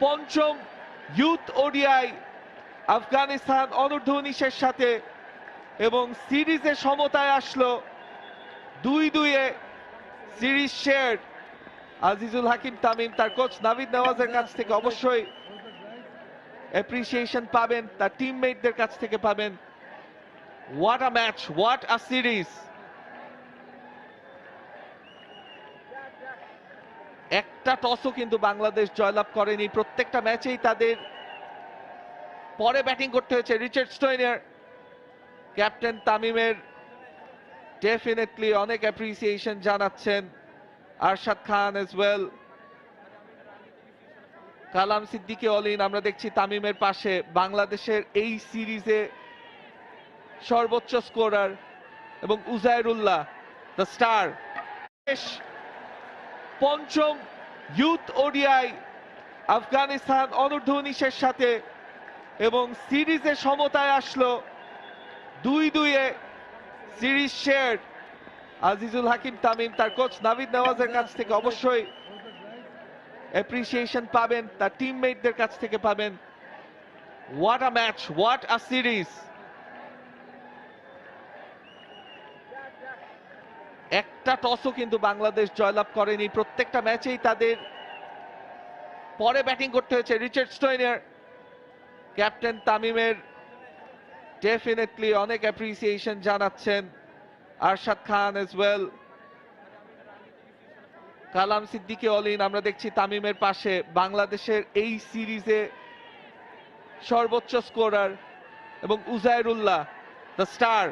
পঞ্চম youth ODI Afghanistan অনূর্ধ্ব-19-এর সাথে এবং সিরিজে সমতায় আসলো 2-2-এ সিরিজ শেয়ার। আজিজুল হাকিম তামিম তার কোচ নাভিদ নওয়াজের কাছ থেকে অবশ্যই অ্যাপ্রিসিয়েশন পাবেন, তার টিমমেটদের কাছ থেকে পাবেন। What a match, what a series. একটা টসও কিন্তু বাংলাদেশ জয়লাভ করেনি, প্রত্যেকটা ম্যাচেই তাদের পরে ব্যাটিং করতে হয়েছে। রিচার্ড স্টোয়নিয়ার ক্যাপ্টেন তামিমের ডেফিনেটলি অনেক অ্যাপ্রিসিয়েশন জানাচ্ছেন। আরশাদ খান এজ ওয়েল, কালাম সিদ্দিকী অলিন আমরা দেখছি তামিমের পাশে। বাংলাদেশের এই সিরিজে সর্বোচ্চ স্কোরার এবং উজায়রুল্লাহ দ্য স্টার। পঞ্চম ইউথ ওডিআই আফগানিস্তান অনূর্ধ্ব-19-এর সাথে এবং সিরিজে সমতায় আসলো 2-2-এ সিরিজ শেয়ার। আজিজুল হাকিম তামিম তার কোচ নাভিদ নওয়াজের কাছ থেকে অবশ্যই অ্যাপ্রিসিয়েশন পাবেন, তার টিমমেটদের কাছ থেকে পাবেন। What a match, what a series. একটা টসও কিন্তু বাংলাদেশ জয়লাভ করেনি, প্রত্যেকটা ম্যাচেই তাদের পরে ব্যাটিং করতে হয়েছে। রিচার্ড স্টোয়নিয়ার ক্যাপ্টেন তামিমের ডেফিনেটলি অনেক অ্যাপ্রিসিয়েশন জানাচ্ছেন। আরশাদ খান এজ ওয়েল, কালাম সিদ্দিকী অলিন আমরা দেখছি তামিমের পাশে। বাংলাদেশের এই সিরিজে সর্বোচ্চ স্কোরার এবং উজায়রুল্লাহ দ্য স্টার।